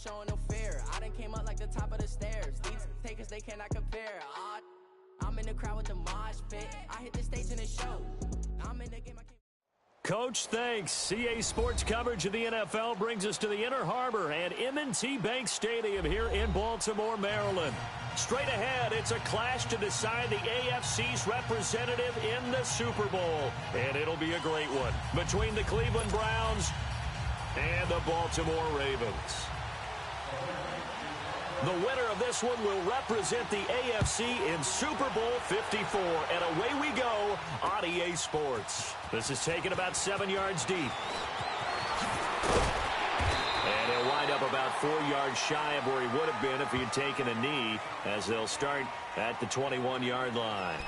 showing no fear. I done came up like the top of the stairs. These takers, they cannot compare. I'm in the crowd with the mosh pit. I hit the stage in the show. I'm in the game. Coach, thanks. CA Sports coverage of the NFL brings us to the Inner Harbor at M&T Bank Stadium here in Baltimore, Maryland. Straight ahead, it's a clash to decide the AFC's representative in the Super Bowl. And it'll be a great one between the Cleveland Browns and the Baltimore Ravens. The winner of this one will represent the AFC in Super Bowl 54. And away we go on EA Sports. This is taken about 7 yards deep. And he'll wind up about 4 yards shy of where he would have been if he had taken a knee, as they'll start at the 21-yard line.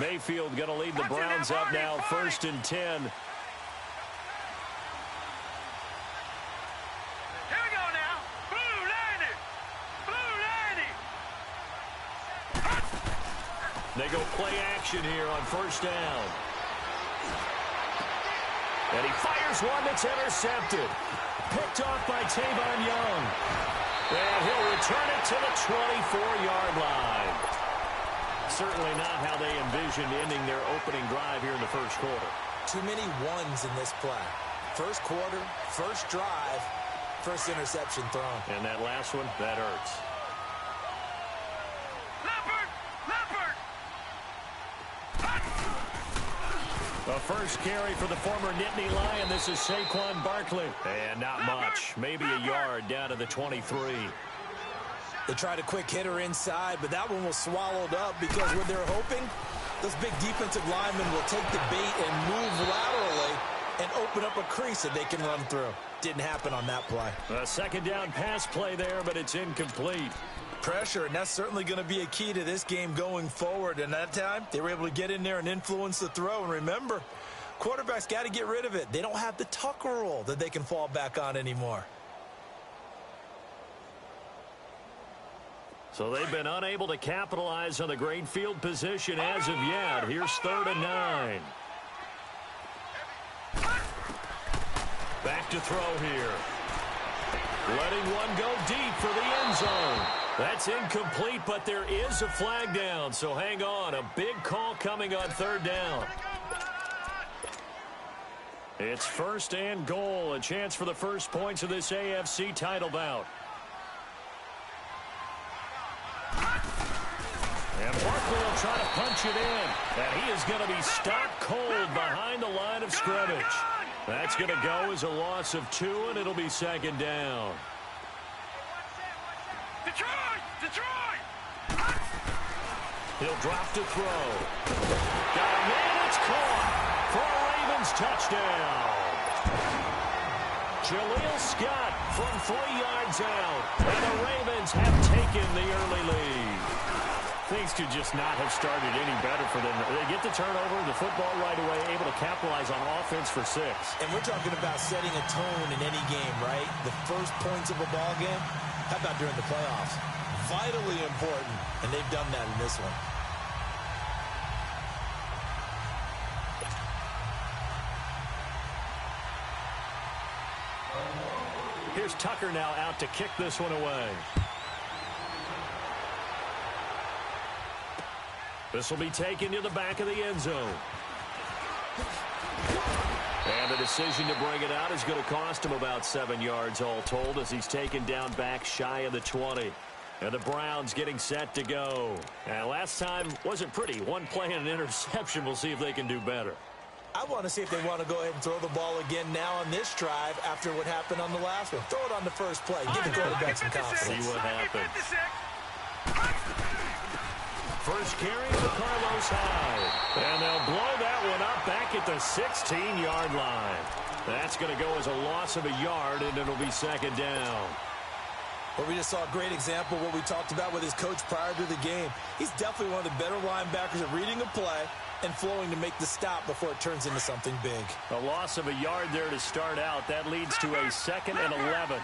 Mayfield going to lead the Browns up now, 1st and 10. Here we go now. Blue Lady. Blue Lady. They go play action here on 1st down. And he fires one that's intercepted. Picked off by Tavon Young. And he'll return it to the 24-yard line. Certainly not how they envisioned ending their opening drive here in the first quarter. Too many ones in this play. First quarter, first drive, first interception thrown. And that last one, that hurts. Leopard! A first carry for the former Nittany Lion. This is Saquon Barkley. And not much. Maybe a yard down to the 23. They tried a quick hitter inside, but that one was swallowed up because what they're hoping, those big defensive linemen will take the bait and move laterally and open up a crease that they can run through. Didn't happen on that play. A second down pass play there, but it's incomplete. Pressure, and that's certainly going to be a key to this game going forward. And that time, they were able to get in there and influence the throw. And remember, quarterbacks got to get rid of it. They don't have the Tucker rule that they can fall back on anymore. So they've been unable to capitalize on the great field position as of yet. Here's 3rd and 9. Back to throw here. Letting one go deep for the end zone. That's incomplete, but there is a flag down. So hang on. A big call coming on 3rd down. It's 1st and goal. A chance for the first points of this AFC title bout. And Barkley will try to punch it in. And he is going to be stopped cold behind the line of scrimmage. That's going to go as a loss of 2, and it'll be 2nd down. Detroit! He'll drop to throw. Got a man, it's caught for a Ravens touchdown. Jaleel Scott from 3 yards out. And the Ravens have taken the early lead. Things could just not have started any better for them. They get the turnover, the football right away, able to capitalize on offense for 6. And we're talking about setting a tone in any game, right? The first points of a ball game. How about during the playoffs? Vitally important, and they've done that in this one. Here's Tucker now out to kick this one away. This will be taken to the back of the end zone. And the decision to bring it out is going to cost him about 7 yards all told as he's taken down back shy of the 20. And the Browns getting set to go. And last time wasn't pretty. One play and an interception. We'll see if they can do better. I want to see if they want to go ahead and throw the ball again now on this drive after what happened on the last one. Throw it on the first play. Give the quarterback some confidence. See what happens. First carry for Carlos Hyde. And they'll blow that one up back at the 16-yard line. That's going to go as a loss of a yard, and it'll be 2nd down. Well, we just saw a great example of what we talked about with his coach prior to the game. He's definitely one of the better linebackers at reading a play, and flowing to make the stop before it turns into something big. A loss of a yard there to start out. That leads to a 2nd and 11.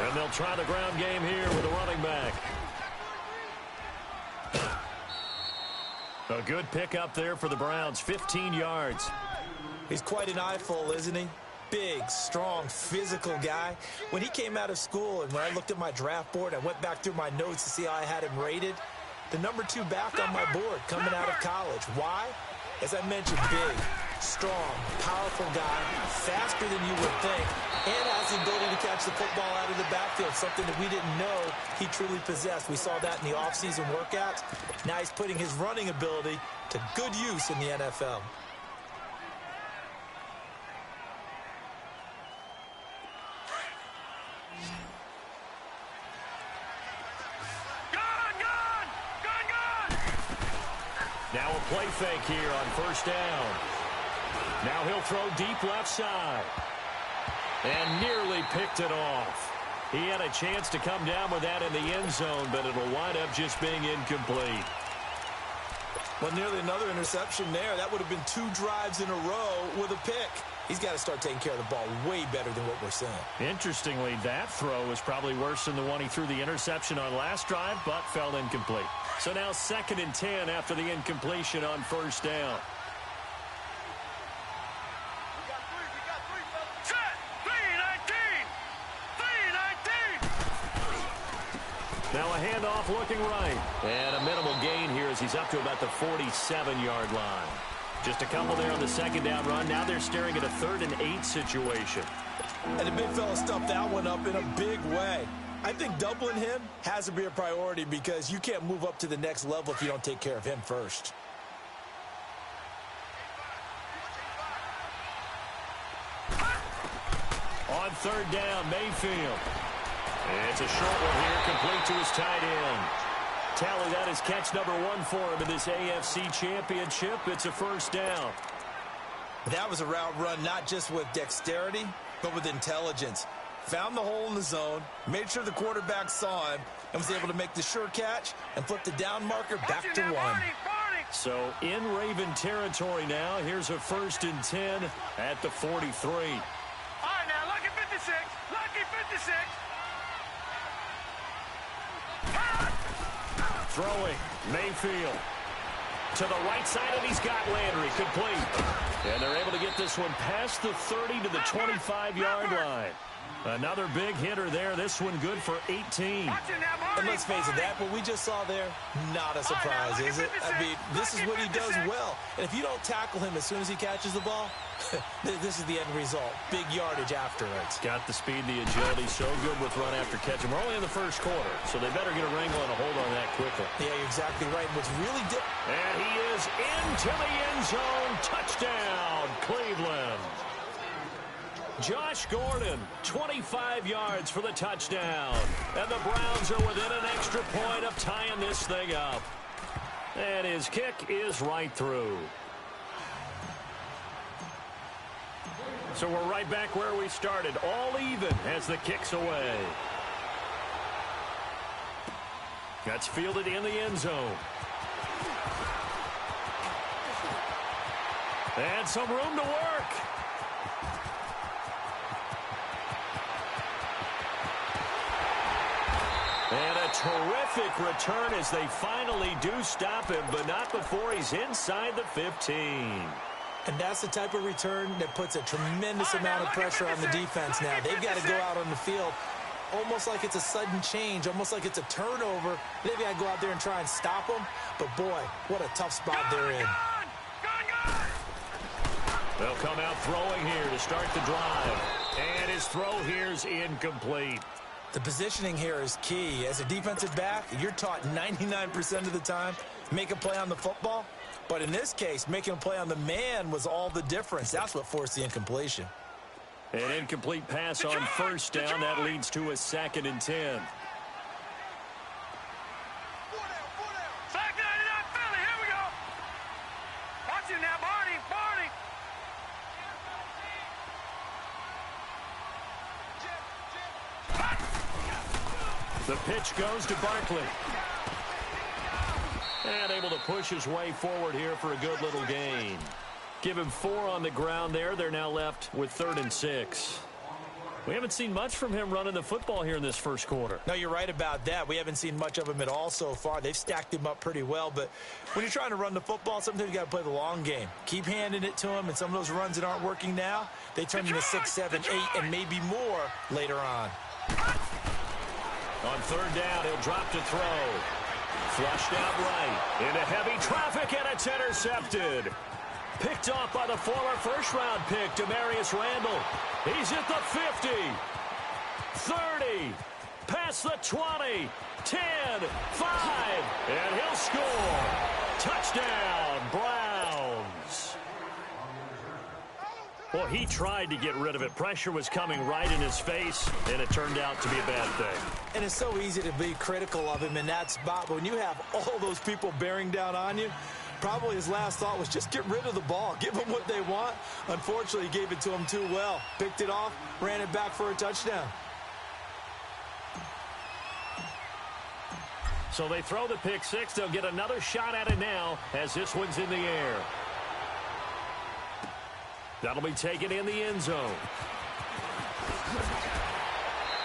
And they'll try the ground game here with a running back. A good pickup there for the Browns, 15 yards. He's quite an eyeful, isn't he? Big, strong, physical guy. When he came out of school and when I looked at my draft board, I went back through my notes to see how I had him rated. The number 2 back on my board coming out of college. Why? As I mentioned, big, strong, powerful guy, faster than you would think, and has the ability to catch the football out of the backfield, something that we didn't know he truly possessed. We saw that in the offseason workouts. Now he's putting his running ability to good use in the NFL. Now a play fake here on 1st down. Now he'll throw deep left side. And nearly picked it off. He had a chance to come down with that in the end zone, but it'll wind up just being incomplete. Well, nearly another interception there. That would have been 2 drives in a row with a pick. He's got to start taking care of the ball way better than what we're seeing. Interestingly, that throw was probably worse than the one he threw the interception on last drive, but fell incomplete. So now 2nd and 10 after the incompletion on 1st down. Now a handoff looking right. And a minimal gain here as he's up to about the 47-yard line. Just a couple there on the 2nd down run. Now they're staring at a 3rd and 8 situation. And the big fella stuffed that one up in a big way. I think doubling him has to be a priority because you can't move up to the next level if you don't take care of him first. On 3rd down, Mayfield. It's a short one here, complete to his tight end. Tally, that is catch number 1 for him in this AFC Championship. It's a 1st down. That was a route run not just with dexterity, but with intelligence. Found the hole in the zone, made sure the quarterback saw him, and was able to make the sure catch and flip the down marker back to 1. So in Raven territory now. Here's a 1st and 10 at the 43. All right, now, lucky 56. Lucky 56. Throwing, Mayfield. To the right side, and he's got Landry, complete. And they're able to get this one past the 30 to the 25-yard line. Another big hitter there. This one good for 18. And let's face it, that what we just saw there, not a surprise, is it? I mean, this is what he does well. And if you don't tackle him as soon as he catches the ball, this is the end result. Big yardage after it. Got the speed, the agility, so good with run after catch. And we're only in the 1st quarter, so they better get a wrangle and a hold on that quickly. Yeah, you're exactly right. What's really different. And he is into the end zone. Touchdown, Cleveland. Josh Gordon, 25 yards for the touchdown. And the Browns are within an extra point of tying this thing up. And his kick is right through. So we're right back where we started. All even as the kick's away. That's fielded in the end zone. And some room to work. And a terrific return as they finally do stop him, but not before he's inside the 15. And that's the type of return that puts a tremendous amount of pressure on the defense now. They've got to go out on the field almost like it's a sudden change, almost like it's a turnover. They've got to go out there and try and stop them. But, boy, what a tough spot they're in. They'll come out throwing here to start the drive. And his throw here is incomplete. The positioning here is key. As a defensive back, you're taught 99% of the time, make a play on the football. But in this case, making a play on the man was all the difference. That's what forced the incompletion. An incomplete pass on 1st down. That leads to a 2nd and 10. The pitch goes to Barkley. And able to push his way forward here for a good little gain. Give him 4 on the ground there. They're now left with 3rd and 6. We haven't seen much from him running the football here in this first quarter. No, you're right about that. We haven't seen much of him at all so far. They've stacked him up pretty well, but when you're trying to run the football, sometimes you got to play the long game. Keep handing it to him, and some of those runs that aren't working now, they turn into 6, 7, 8, and maybe more later on. On 3rd down, he'll drop to throw. Flushed out right. Into heavy traffic, and it's intercepted. Picked off by the former first-round pick, Demarius Randall. He's at the 50, 30, past the 20, 10, 5, and he'll score. Touchdown, Browns. Well, he tried to get rid of it. Pressure was coming right in his face, and it turned out to be a bad thing. And it's so easy to be critical of him in that spot, but when you have all those people bearing down on you, probably his last thought was just get rid of the ball. Give them what they want. Unfortunately, he gave it to them too well. Picked it off, ran it back for a touchdown. So they throw the pick 6. They'll get another shot at it now as this one's in the air. That'll be taken in the end zone.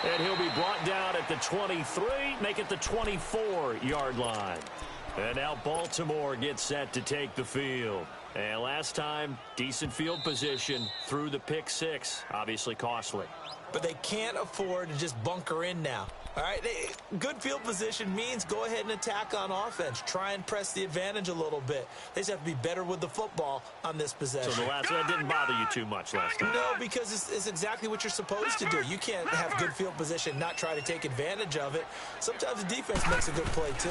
And he'll be brought down at the 23, make it the 24-yard line. And now Baltimore gets set to take the field. And last time, decent field position through the pick 6. Obviously costly. But they can't afford to just bunker in now. All right, good field position means go ahead and attack on offense. Try and press the advantage a little bit. They just have to be better with the football on this possession. So the last one didn't bother you too much last time? No, because it's exactly what you're supposed to do. You can't have good field position and not try to take advantage of it. Sometimes the defense makes a good play, too.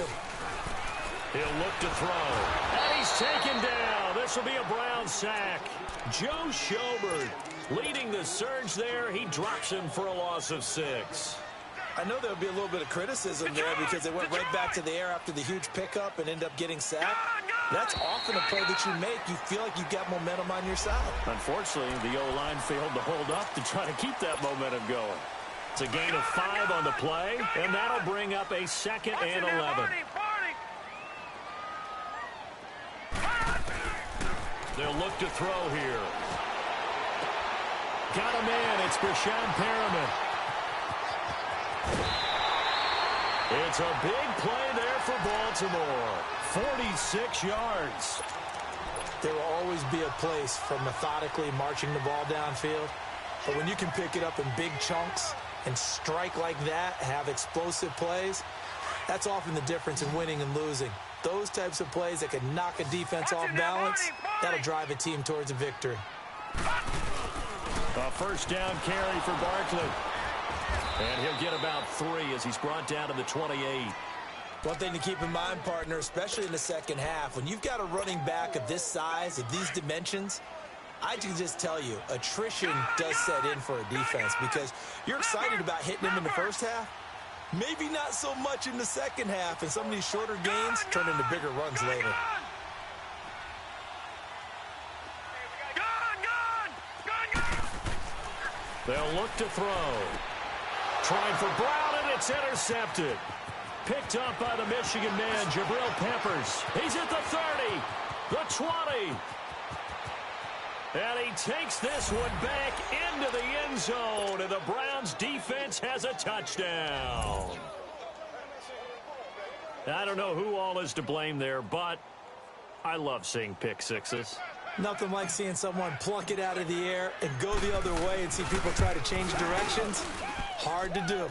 He'll look to throw. And he's taken down. This will be a Brown sack. Joe Schobert leading the surge there. He drops him for a loss of 6. I know there'll be a little bit of criticism there because they went right back to the air after the huge pickup and end up getting sacked. That's often a play that you make. You feel like you've got momentum on your side. Unfortunately, the O-line failed to hold up to try to keep that momentum going. It's a gain of 5 on the play, and that'll bring up a 2nd and 11. They'll look to throw here. Got a man. It's Brashad Perriman. It's a big play there for Baltimore. 46 yards. There will always be a place for methodically marching the ball downfield. But when you can pick it up in big chunks and strike like that, have explosive plays, that's often the difference in winning and losing. Those types of plays that can knock a defense off balance, that'll drive a team towards a victory. A first down carry for Barkley. And he'll get about 3 as he's brought down to the 28. One thing to keep in mind, partner, especially in the second half, when you've got a running back of this size, of these dimensions, I can just tell you, attrition does set in for a defense because you're excited about hitting him in the first half. Maybe not so much in the second half, and some of these shorter gains turn into bigger runs later. They'll look to throw. Trying for Brown, and it's intercepted. Picked up by the Michigan man, Jabril Peppers. He's at the 30, the 20. And he takes this one back into the end zone, and the Browns defense has a touchdown. I don't know who all is to blame there, but I love seeing pick sixes. Nothing like seeing someone pluck it out of the air and go the other way and see people try to change directions. Hard to do.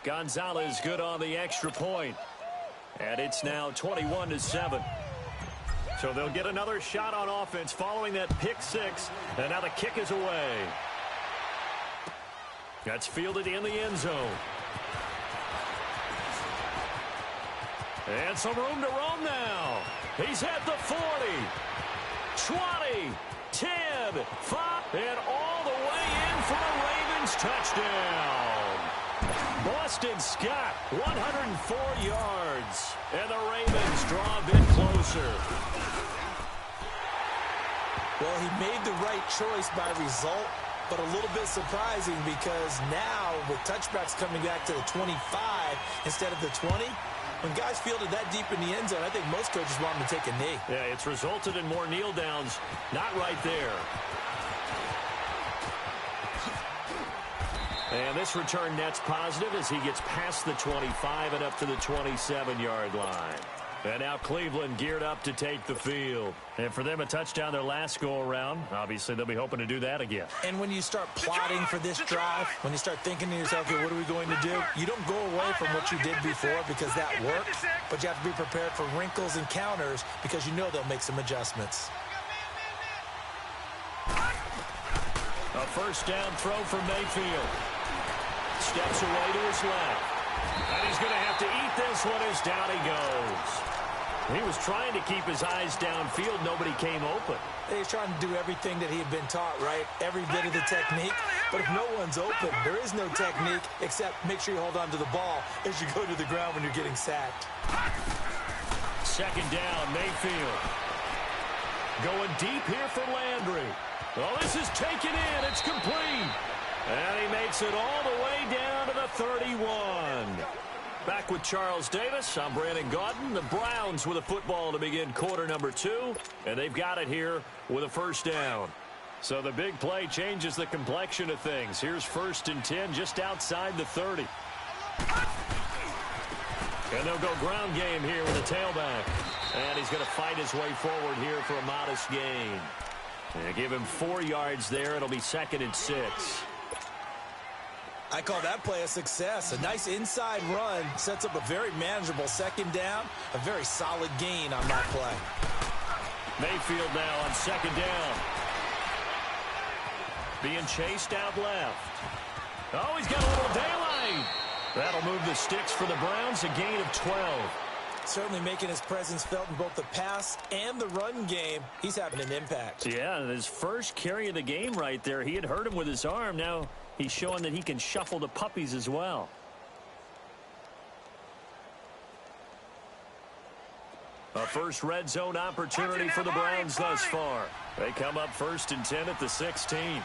Gonzalez good on the extra point. And it's now 21-7. So they'll get another shot on offense following that pick six. And now the kick is away. That's fielded in the end zone. And some room to roam now. He's at the 40. 20, 10, 5, and all the way in for a Ravens touchdown. Boston Scott, 104 yards, and the Ravens draw a bit closer. Well, he made the right choice by result, but a little bit surprising because now with touchbacks coming back to the 25 instead of the 20. When guys fielded that deep in the end zone, I think most coaches want them to take a knee. Yeah, it's resulted in more kneel downs. Not right there. And this return net's positive as he gets past the 25 and up to the 27-yard line. And now Cleveland geared up to take the field. And for them, a touchdown their last go-around. Obviously, they'll be hoping to do that again. And when you start plotting for this drive, when you start thinking to yourself, okay, what are we going to do? You don't go away from what you did before because that worked, but you have to be prepared for wrinkles and counters because you know they'll make some adjustments. A first down throw for Mayfield. Steps away to his left. And he's going to have to eat this one as down he goes. He was trying to keep his eyes downfield. Nobody came open. He's trying to do everything that he had been taught, right? Every bit of the technique. But if no one's open, there is no technique except make sure you hold on to the ball as you go to the ground when you're getting sacked. Second down, Mayfield. Going deep here for Landry. Well, this is taken in. It's complete. And he makes it all the way down to the 31. Back with Charles Davis, I'm Brandon Gaudin. The Browns with a football to begin quarter number 2. And they've got it here with a first down. So the big play changes the complexion of things. Here's 1st and 10 just outside the 30. And they'll go ground game here with a tailback. And he's going to fight his way forward here for a modest gain. And give him 4 yards there. It'll be 2nd and 6. I call that play a success. A nice inside run sets up a very manageable second down. A very solid gain on that play. Mayfield now on 2nd down. Being chased out left. Oh, he's got a little daylight. That'll move the sticks for the Browns, a gain of 12. Certainly making his presence felt in both the pass and the run game. He's having an impact. Yeah, his first carry of the game right there. He had hurt him with his arm. Now he's showing that he can shuffle the puppies as well. A first red zone opportunity for the Browns thus far. They come up 1st and 10 at the 16.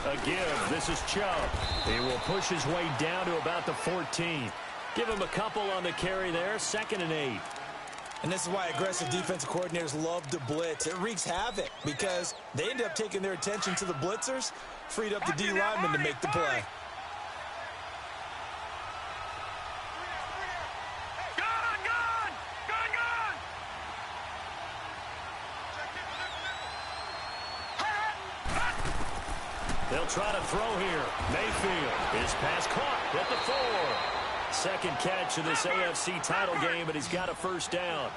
A give. This is Chubb. He will push his way down to about the 14. Give him a couple on the carry there. 2nd and 8. And this is why aggressive defensive coordinators love to blitz. It wreaks havoc because they end up taking their attention to the blitzers, freed up the D lineman to make the play. They'll try to throw here. Mayfield. His pass caught at the 4. 2nd catch of this AFC title game, but he's got a first down.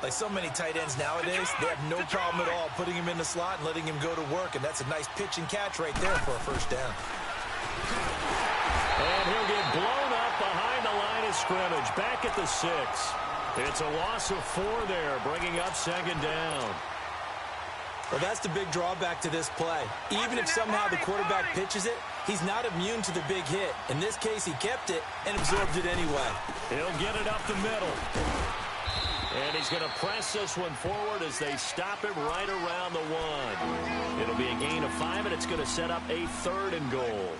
Like so many tight ends nowadays, they have no problem at all putting him in the slot and letting him go to work, and that's a nice pitch and catch right there for a first down. And he'll get blown up behind the line of scrimmage. Back at the 6. It's a loss of 4 there, bringing up 2nd down. Well, that's the big drawback to this play. Even if somehow the quarterback pitches it, he's not immune to the big hit. In this case, he kept it and absorbed it anyway. He'll get it up the middle. And he's going to press this one forward as they stop him right around the 1. It'll be a gain of 5, and it's going to set up a 3rd and goal.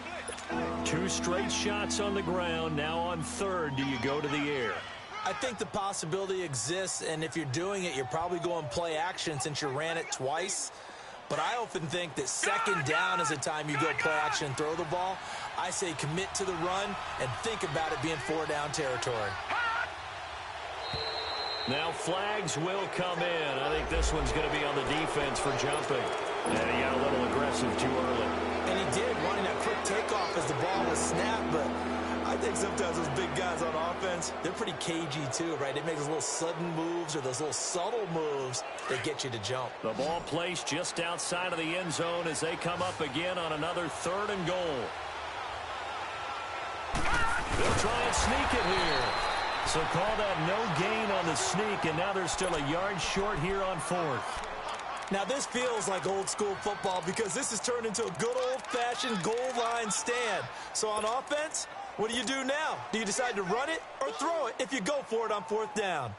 2 straight shots on the ground. Now on 3rd, do you go to the air? I think the possibility exists, and if you're doing it, you're probably going play action since you ran it twice. But I often think that 2nd down is the time you go play action and throw the ball. I say commit to the run and think about it being 4-down territory. Now flags will come in. I think this one's going to be on the defense for jumping. And he got a little aggressive too early. And he did, wanting that quick takeoff as the ball was snapped, but I think sometimes those big guys on offense, they're pretty cagey too, right? They make those little sudden moves or those little subtle moves that get you to jump. The ball placed just outside of the end zone as they come up again on another 3rd and goal. They'll try and sneak it here. So call that no gain on the sneak, and now they're still a yard short here on 4th. Now this feels like old school football because this has turned into a good old-fashioned goal line stand. So on offense, what do you do now? Do you decide to run it or throw it if you go for it on 4th down?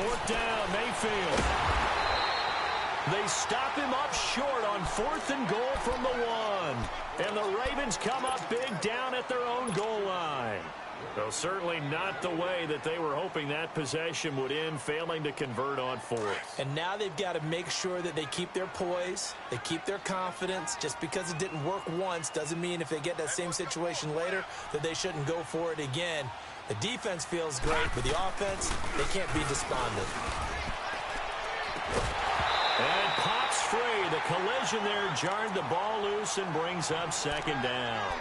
4th down, Mayfield. They stop him up short on 4th and goal from the 1. And the Ravens come up big down at their own goal line. So certainly not the way that they were hoping that possession would end, failing to convert on 4th. And now they've got to make sure that they keep their poise, they keep their confidence. Just because it didn't work once doesn't mean if they get that same situation later that they shouldn't go for it again. The defense feels great, but the offense, they can't be despondent. And pops free. The collision there jarred the ball loose and brings up 2nd down.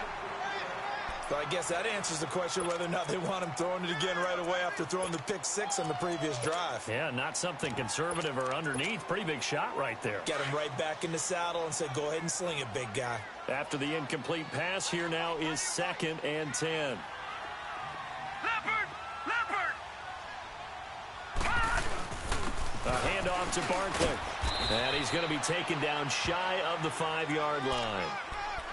Well, I guess that answers the question whether or not they want him throwing it again right away after throwing the pick 6 on the previous drive. Yeah, not something conservative or underneath. Pretty big shot right there. Get him right back in the saddle and say, go ahead and sling it, big guy. After the incomplete pass, here now is 2nd and 10. Leopard! A handoff to Barkley. And he's going to be taken down shy of the 5-yard line.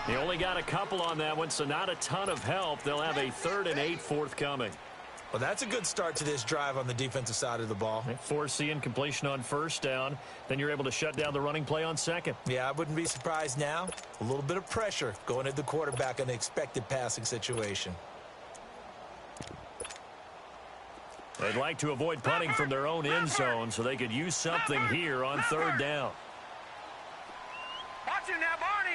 He only got a couple on that one, so not a ton of help. They'll have a 3rd and 8 forthcoming. Well, that's a good start to this drive on the defensive side of the ball. They force the incompletion on 1st down. Then you're able to shut down the running play on 2nd. Yeah, I wouldn't be surprised now. A little bit of pressure going at the quarterback in the expected passing situation. They'd like to avoid punting from their own end zone, so they could use something here on 3rd down. Watch him now, Barney!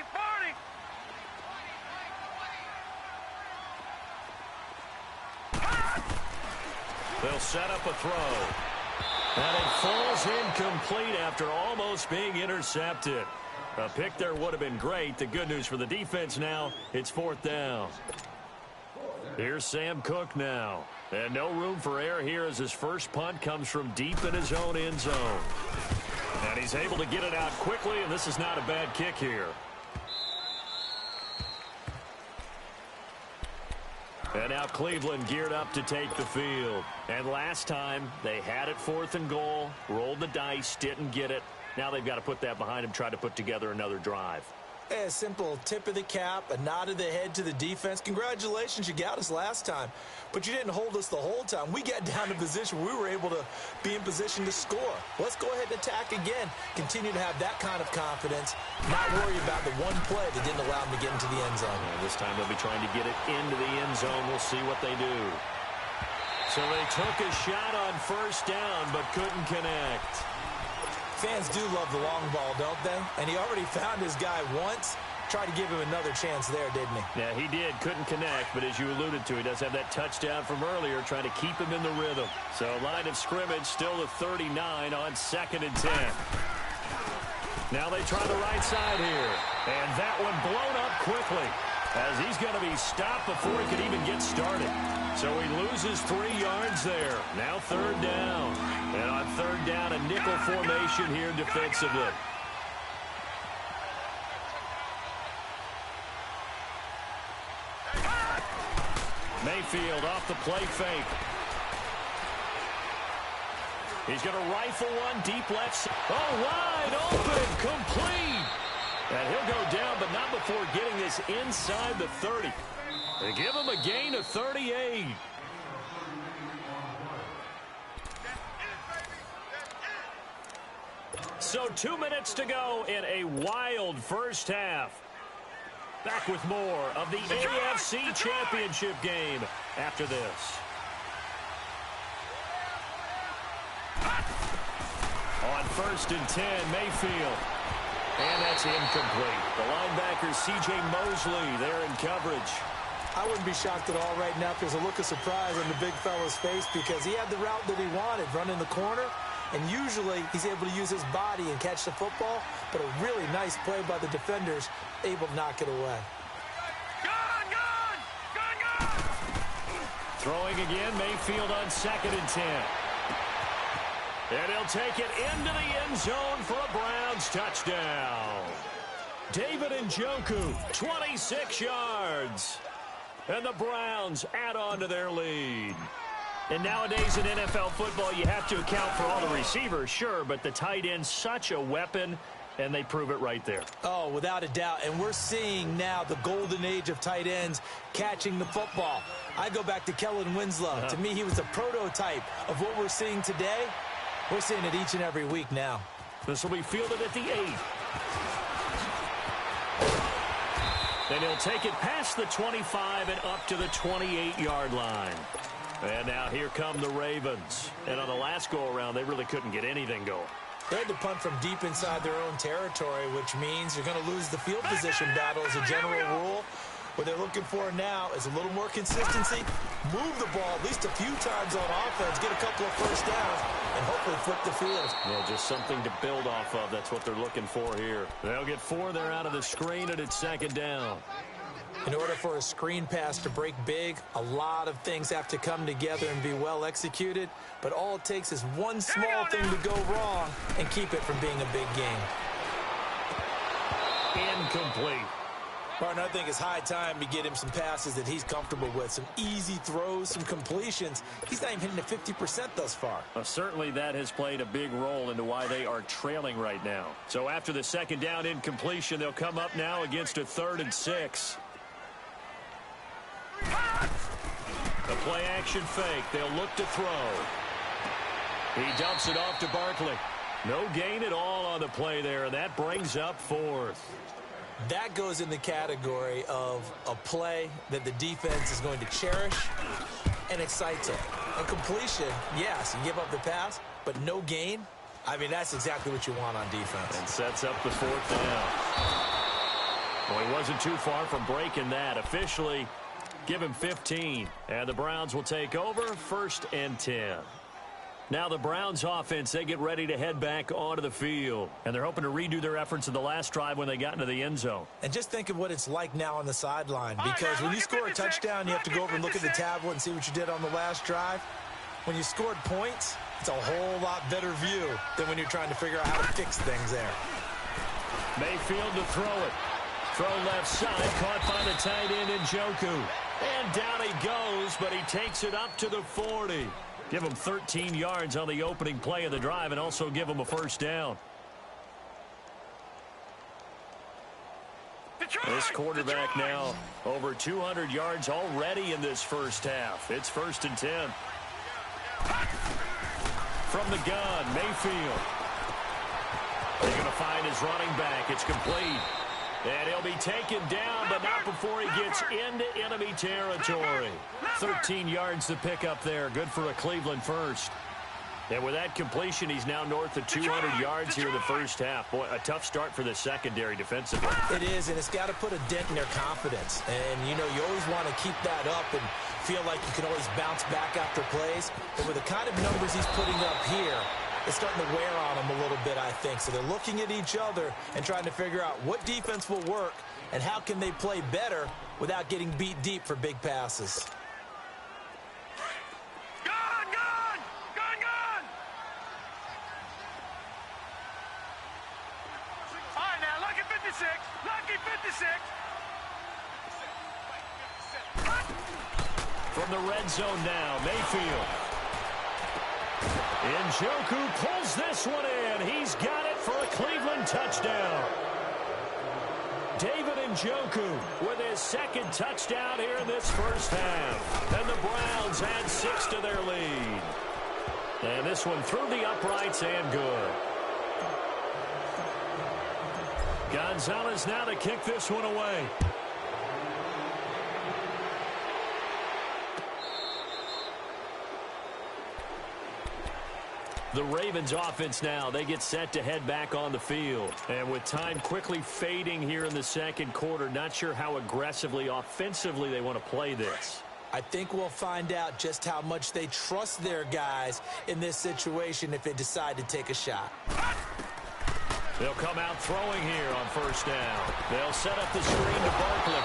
They'll set up a throw. And it falls incomplete after almost being intercepted. A pick there would have been great. The good news for the defense now, it's 4th down. Here's Sam Cook now. And no room for error here as his first punt comes from deep in his own end zone. And he's able to get it out quickly, and this is not a bad kick here. And now Cleveland geared up to take the field. And last time, they had it 4th and goal, rolled the dice, didn't get it. Now they've got to put that behind them, try to put together another drive. A simple tip of the cap, a nod of the head to the defense. Congratulations, you got us last time. But you didn't hold us the whole time. We got down to position where we were able to be in position to score. Let's go ahead and attack again. Continue to have that kind of confidence. Not worry about the one play that didn't allow them to get into the end zone. And this time they'll be trying to get it into the end zone. We'll see what they do. So they took a shot on 1st down, but couldn't connect. Fans do love the long ball, don't they? And he already found his guy once. Tried to give him another chance there, didn't he? Yeah, he did. Couldn't connect, but as you alluded to, he does have that touchdown from earlier, trying to keep him in the rhythm. So line of scrimmage still the 39 on 2nd and 10. Now they try the right side here. And that one blown up quickly as he's going to be stopped before he could even get started. So he loses 3 yards there. Now 3rd down. And on 3rd down, a nickel formation here defensively. Mayfield off the play fake. He's going to rifle one deep left side. Oh, wide open, complete. And he'll go down, but not before getting this inside the 30. They give him a gain of 38. So 2 minutes to go in a wild first half. Back with more of the AFC Championship game after this. On 1st and 10, Mayfield. And that's incomplete. The linebacker, C.J. Mosley, there in coverage. I wouldn't be shocked at all right now if there's a look of surprise on the big fella's face because he had the route that he wanted, running the corner. And usually he's able to use his body and catch the football, but a really nice play by the defenders, able to knock it away. Gun! Throwing again, Mayfield on 2nd and 10. And he'll take it into the end zone for a Browns touchdown. David Njoku, 26 yards. And the Browns add on to their lead. And nowadays in NFL football, you have to account for all the receivers, sure, but the tight end's such a weapon, and they prove it right there. Oh, without a doubt. And we're seeing now the golden age of tight ends catching the football. I go back to Kellen Winslow. To me, he was a prototype of what we're seeing today. We're seeing it each and every week now. This will be fielded at the 8. Then he'll take it past the 25 and up to the 28-yard line. And now here come the Ravens. And on the last go-around, they really couldn't get anything going. They had to punt from deep inside their own territory, which means you're going to lose the field position battle as a general rule. What they're looking for now is a little more consistency, move the ball at least a few times on offense, get a couple of first downs, and hopefully flip the field. Yeah, just something to build off of. That's what they're looking for here. They'll get 4 there out of the screen, and it's second down. In order for a screen pass to break big, a lot of things have to come together and be well executed, but all it takes is one small thing to go wrong and keep it from being a big game. Incomplete. Martin, I think it's high time to get him some passes that he's comfortable with, some easy throws, some completions. He's not even hitting the 50% thus far. Certainly that has played a big role into why they are trailing right now. So after the second down incompletion, they'll come up now against a 3rd and 6. The play-action fake. They'll look to throw. He dumps it off to Barkley. No gain at all on the play there, and that brings up 4th. That goes in the category of a play that the defense is going to cherish and excites them. A completion, yes, you give up the pass, but no gain. I mean, that's exactly what you want on defense. And sets up the 4th down. Well, he wasn't too far from breaking that. Officially, give him 15. And the Browns will take over, 1st and 10. Now the Browns offense, they get ready to head back onto the field. And they're hoping to redo their efforts in the last drive when they got into the end zone. And just think of what it's like now on the sideline. Because when you score a touchdown, you have to go over and look at the tablet and see what you did on the last drive. When you scored points, it's a whole lot better view than when you're trying to figure out how to fix things there. Mayfield to throw it. Throw left side, caught by the tight end Njoku. And down he goes, but he takes it up to the 40. Give him 13 yards on the opening play of the drive and also give him a first down. This quarterback now over 200 yards already in this first half. It's 1st and 10. From the gun, Mayfield. They're going to find his running back. It's complete. And he'll be taken down, but not before he gets into enemy territory. 13 yards to pick up there. Good for a Cleveland first. And with that completion, he's now north of 200 yards here in the first half. Boy, a tough start for the secondary defensively. It is, and it's got to put a dent in their confidence. And, you know, you always want to keep that up and feel like you can always bounce back after plays. But with the kind of numbers he's putting up here, it's starting to wear on them a little bit, I think. So they're looking at each other and trying to figure out what defense will work and how can they play better without getting beat deep for big passes. All right, now, lucky 56. Lucky 56. From the red zone now, Mayfield. Njoku pulls this one in. He's got it for a Cleveland touchdown. David Njoku with his 2nd touchdown here in this first half. And the Browns add 6 to their lead. And this one through the uprights and good. Gonzalez now to kick this one away. The Ravens offense now, they get set to head back on the field. And with time quickly fading here in the second quarter, not sure how aggressively, offensively they want to play this. I think we'll find out just how much they trust their guys in this situation if they decide to take a shot. They'll come out throwing here on first down. They'll set up the screen to Barkley.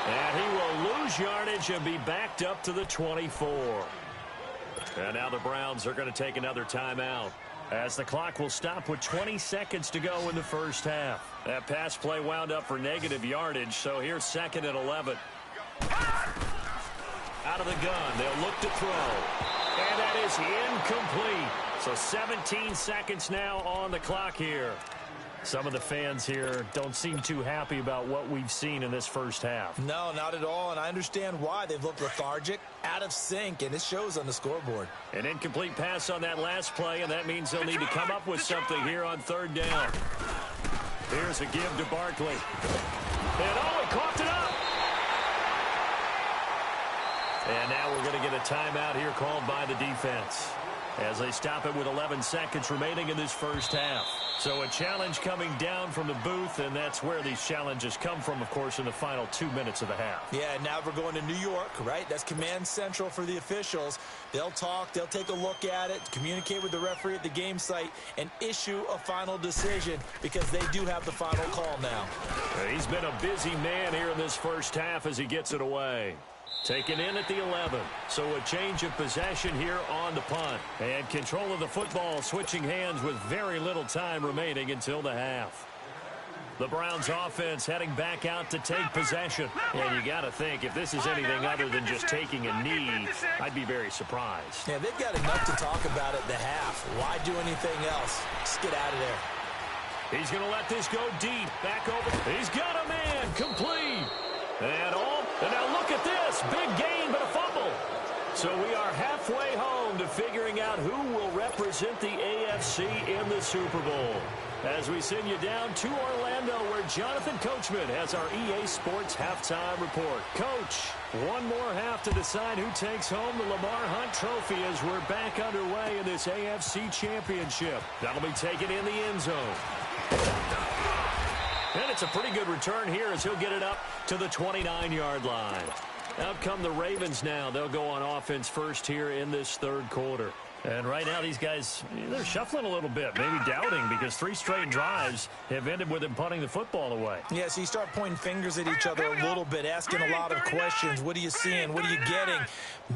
And he will lose yardage and be backed up to the 24. And now the Browns are going to take another timeout as the clock will stop with 20 seconds to go in the first half. That pass play wound up for negative yardage, so here's 2nd and 11. Out of the gun, they'll look to throw. And that is incomplete. So 17 seconds now on the clock here. Some of the fans here don't seem too happy about what we've seen in this first half. No, not at all, and I understand why. They've looked lethargic, out of sync, and it shows on the scoreboard. An incomplete pass on that last play, and that means they'll need to come up with something here on third down. Here's a give to Barkley. And he coughed it up. And now we're going to get a timeout here called by the defense as they stop it with 11 seconds remaining in this first half. So a challenge coming down from the booth, and that's where these challenges come from, of course, in the final 2 minutes of the half. Yeah, now we're going to New York, right? That's command central for the officials. They'll talk, they'll take a look at it, communicate with the referee at the game site, and issue a final decision because they do have the final call now. He's been a busy man here in this first half as he gets it away. Taken in at the 11. So a change of possession here on the punt. And control of the football switching hands with very little time remaining until the half. The Browns offense heading back out to take possession. And you got to think, if this is anything other than just taking a knee, I'd be very surprised. Yeah, they've got enough to talk about at the half. Why do anything else? Just get out of there. He's going to let this go deep. Back over. He's got a man. Complete. And now look at this. Big gain, but a fumble. So we are halfway home to figuring out who will represent the AFC in the Super Bowl. As we send you down to Orlando, where Jonathan Coachman has our EA Sports Halftime Report. Coach, one more half to decide who takes home the Lamar Hunt Trophy as we're back underway in this AFC Championship. That'll be taken in the end zone. And it's a pretty good return here as he'll get it up to the 29-yard line. Out come the Ravens now. They'll go on offense first here in this third quarter. And right now these guys, they're shuffling a little bit, maybe doubting, because 3 straight drives have ended with them punting the football away. Yeah, so you start pointing fingers at each other a little bit, asking a lot of questions. What are you seeing? What are you getting?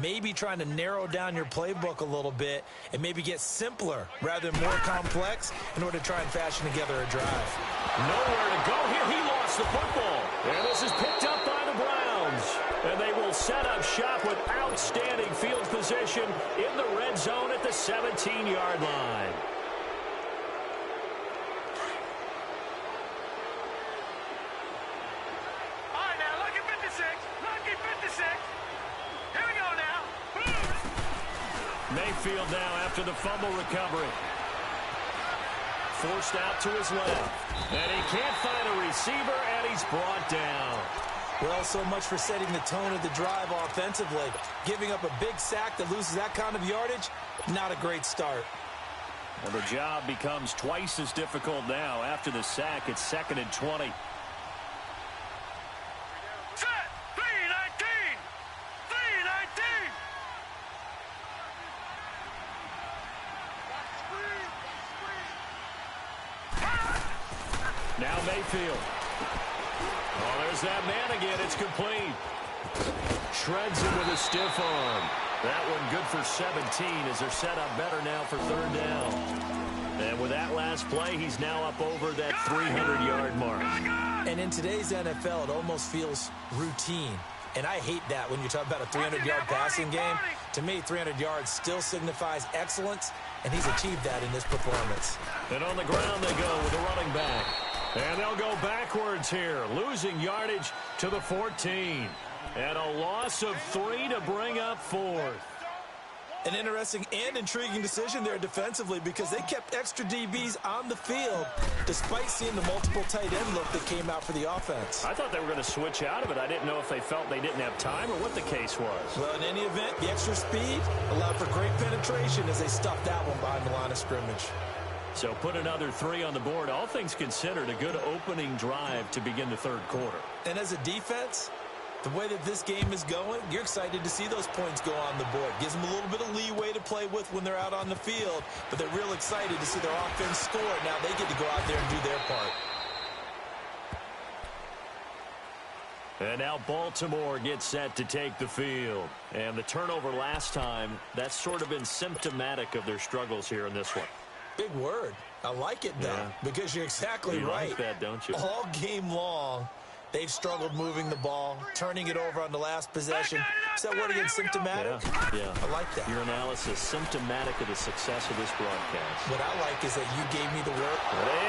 Maybe trying to narrow down your playbook a little bit and maybe get simpler rather than more complex in order to try and fashion together a drive. Nowhere to go here. He lost the football. And this is picked up by the Browns. And they will set up shop with outstanding field position in the red zone at the 17-yard line. All right, now, lucky 56. Lucky 56. Here we go now. Mayfield now after the fumble recovery. Forced out to his left. And he can't find a receiver, and he's brought down. Well, so much for setting the tone of the drive offensively. Giving up a big sack that loses that kind of yardage, not a great start. And the job becomes twice as difficult now. After the sack, it's 2nd and 20. Set. 3-19. 3-19. Now Mayfield. Oh, there's that man again. It's complete. Shreds him with a stiff arm. That one good for 17 as they're set up better now for third down. And with that last play, he's now up over that 300-yard mark. And in today's NFL, it almost feels routine. And I hate that when you talk about a 300-yard passing game. To me, 300 yards still signifies excellence, and he's achieved that in this performance. And on the ground they go with a running back. And they'll go backwards here, losing yardage to the 14. And a loss of 3 to bring up 4th. An interesting and intriguing decision there defensively because they kept extra DBs on the field despite seeing the multiple tight end look that came out for the offense. I thought they were going to switch out of it. I didn't know if they felt they didn't have time or what the case was. Well, in any event, the extra speed allowed for great penetration as they stuffed that one behind the line of scrimmage. So put another 3 on the board. All things considered, a good opening drive to begin the third quarter. And as a defense, the way that this game is going, you're excited to see those points go on the board. Gives them a little bit of leeway to play with when they're out on the field, but they're real excited to see their offense score. Now they get to go out there and do their part. And now Baltimore gets set to take the field. And the turnover last time, that's sort of been symptomatic of their struggles here in this one. Big word. I like it, though, because you're exactly you right. Like that, don't you? All game long, They've struggled moving the ball, turning it over on the last possession. Is that word again, symptomatic? Yeah. I like that. Your analysis, symptomatic of the success of this broadcast. What I like is that you gave me the word.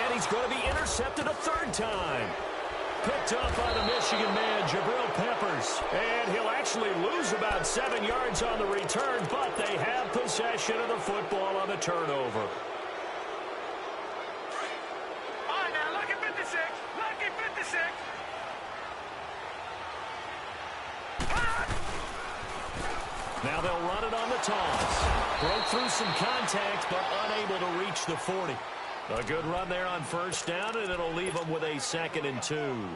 And he's going to be intercepted a third time. Picked up by the Michigan man, Jabril Peppers. And he'll actually lose about 7 yards on the return, but they have possession of the football on the turnover. All right, now, lucky 56. Lucky 56. Now they'll run it on the toss. Broke through some contact, but unable to reach the 40. A good run there on first down, and it'll leave them with a 2nd and 2.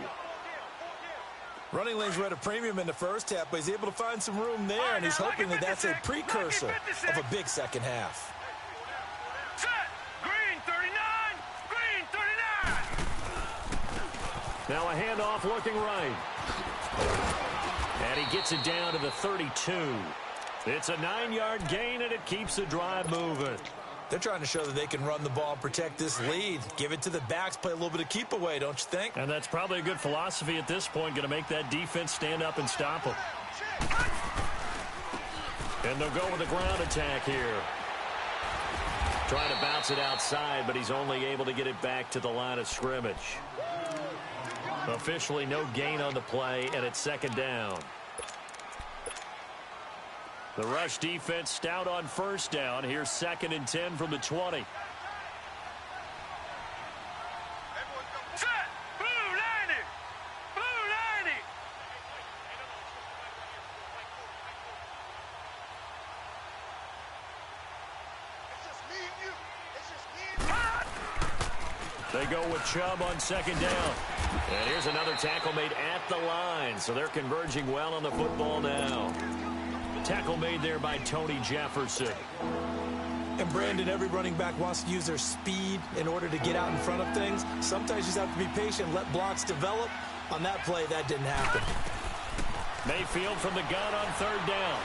Running lanes were at a premium in the first half, but he's able to find some room there, and he's hoping that that's a precursor of a big second half. Set. Green 39. Green 39. Now a handoff looking right. And he gets it down to the 32. It's a 9-yard gain, and it keeps the drive moving. They're trying to show that they can run the ball and protect this lead. Give it to the backs, play a little bit of keep away, don't you think? And that's probably a good philosophy at this point, going to make that defense stand up and stop them. And they'll go with a ground attack here. Trying to bounce it outside, but he's only able to get it back to the line of scrimmage. Officially no gain on the play, and it's 2nd down. The rush defense stout on first down. Here's 2nd and 10 from the 20. Set. Blue 90. Blue 90. It's just me and you. It's just me and you. They go with Chubb on 2nd down. And here's another tackle made at the line, so they're converging well on the football now. Tackle made there by Tony Jefferson. And Brandon, every running back wants to use their speed in order to get out in front of things. Sometimes you just have to be patient, let blocks develop. On that play, that didn't happen. Mayfield from the gun on 3rd down.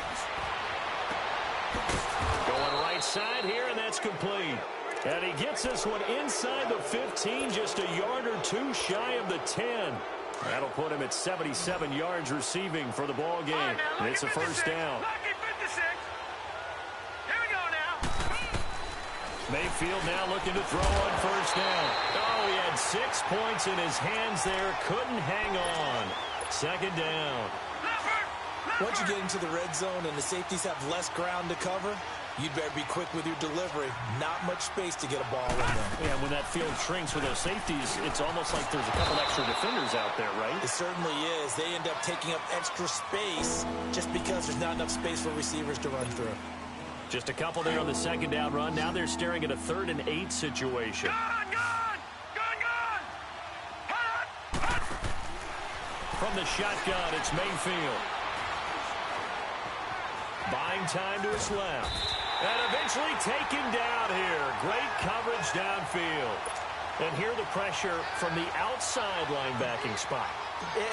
Going right side here, and that's complete. And he gets this one inside the 15, just a yard or two shy of the 10. That'll put him at 77 yards receiving for the ball game. Right, now, It's a first down. Lucky 56. Here we go now. Mayfield now looking to throw on first down. Oh, he had 6 points in his hands there. Couldn't hang on. 2nd down. Once you get into the red zone and the safeties have less ground to cover, you'd better be quick with your delivery. Not much space to get a ball in there. Yeah, when that field shrinks with those safeties, it's almost like there's a couple extra defenders out there, right? It certainly is. They end up taking up extra space just because there's not enough space for receivers to run through. Just a couple there on the 2nd down run. Now they're staring at a 3rd and 8 situation. Gone, gone, gone, gone. Hot. From the shotgun, it's Mayfield. Buying time to his left. And eventually taken down here. Great coverage downfield. And here the pressure from the outside linebacking spot.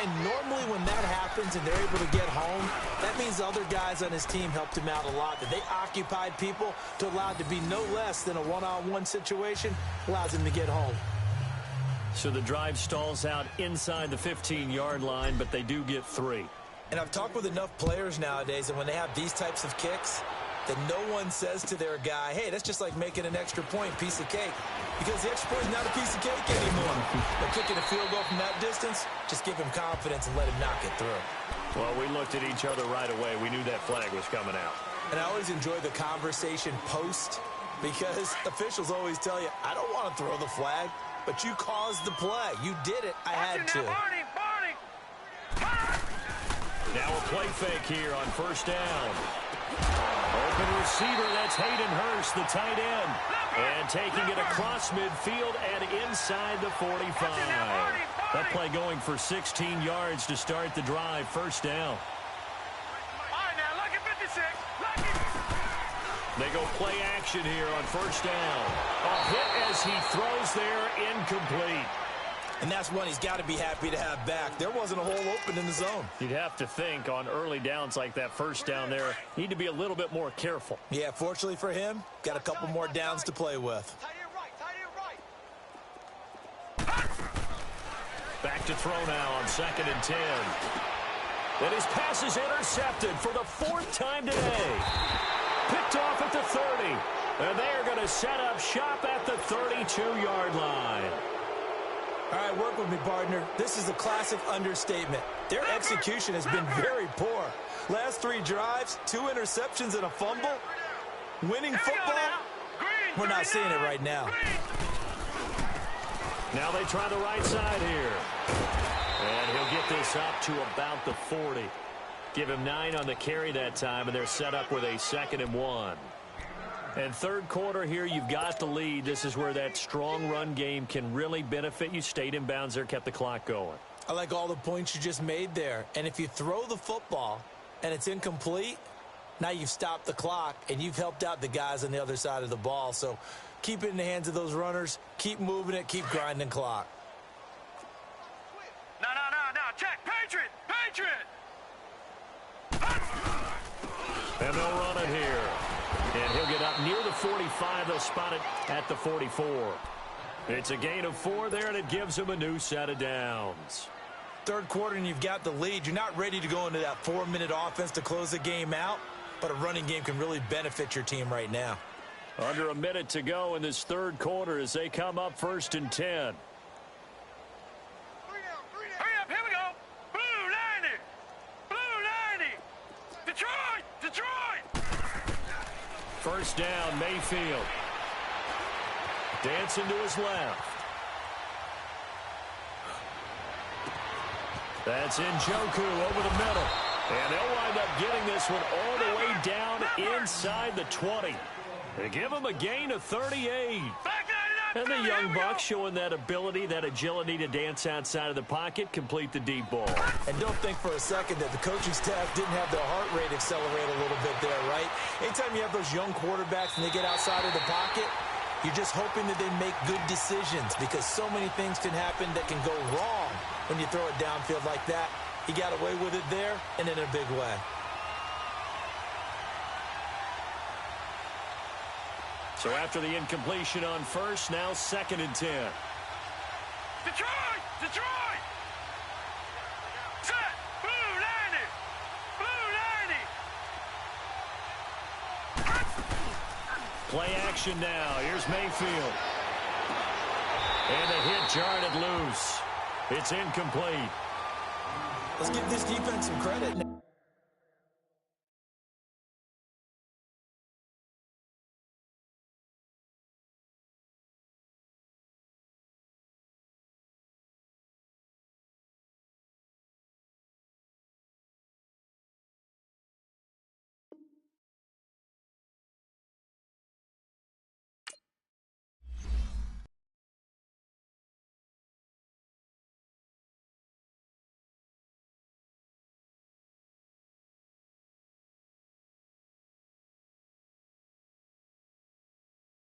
And normally when that happens and they're able to get home, that means other guys on his team helped him out a lot. That they occupied people to allow it to be no less than a one-on-one situation, allows him to get home. So the drive stalls out inside the 15-yard line, but they do get 3. And I've talked with enough players nowadays, and when they have these types of kicks, that no one says to their guy, hey, that's just like making an extra point, piece of cake. Because the extra point is not a piece of cake anymore. But kicking a field goal from that distance, just give him confidence and let him knock it through. Well, we looked at each other right away. We knew that flag was coming out. And I always enjoy the conversation post, because officials always tell you, I don't want to throw the flag, but you caused the play. You did it. I had to. Barney. Now a play fake here on first down. Open receiver, that's Hayden Hurst, the tight end. And taking it across midfield and inside the 45. That play going for 16 yards to start the drive. First down. All right, now, lucky 56. Lucky. They go play action here on first down. A hit as he throws there, incomplete. And that's one he's got to be happy to have back. There wasn't a hole open in the zone. You'd have to think on early downs like that first down there, need to be a little bit more careful. Yeah, fortunately for him, got a couple more downs to play with. Tight end right. Back to throw now on 2nd and 10. And his pass is intercepted for the 4th time today. Picked off at the 30. And they are going to set up shop at the 32-yard line. All right, work with me, partner. This is a classic understatement. Their execution has been very poor. Last 3 drives, 2 interceptions and a fumble. Winning football, we're not seeing it right now. Now they try the right side here. And he'll get this up to about the 40. Give him 9 on the carry that time, and they're set up with a 2nd and 1. And 3rd quarter here, you've got the lead. This is where that strong run game can really benefit you. Stayed in bounds there, kept the clock going. I like all the points you just made there. And if you throw the football and it's incomplete, now you've stopped the clock and you've helped out the guys on the other side of the ball. So keep it in the hands of those runners. Keep moving it. Keep grinding clock. No. Check. Patriot. And they'll run it here. And he'll get up near the 45. They'll spot it at the 44. It's a gain of 4 there, and it gives them a new set of downs. 3rd quarter, and you've got the lead. You're not ready to go into that 4-minute offense to close the game out, but a running game can really benefit your team right now. Under a minute to go in this 3rd quarter as they come up 1st and 10. Hurry up, here we go. Blue 90. Detroit. 1st down, Mayfield. Dancing to his left. That's Njoku over the middle. And they'll wind up getting this one all the way down inside the 20. They give him a gain of 38. And the young buck showing that ability, that agility to dance outside of the pocket, complete the deep ball. And don't think for a second that the coaching staff didn't have their heart rate accelerate a little bit there, right? Anytime you have those young quarterbacks and they get outside of the pocket, you're just hoping that they make good decisions because so many things can happen that can go wrong when you throw it downfield like that. He got away with it there and in a big way. So after the incompletion on 1st, now 2nd and 10. Detroit. Set. Blue 90. Play action now. Here's Mayfield. And the hit jarred it loose. It's incomplete. Let's give this defense some credit.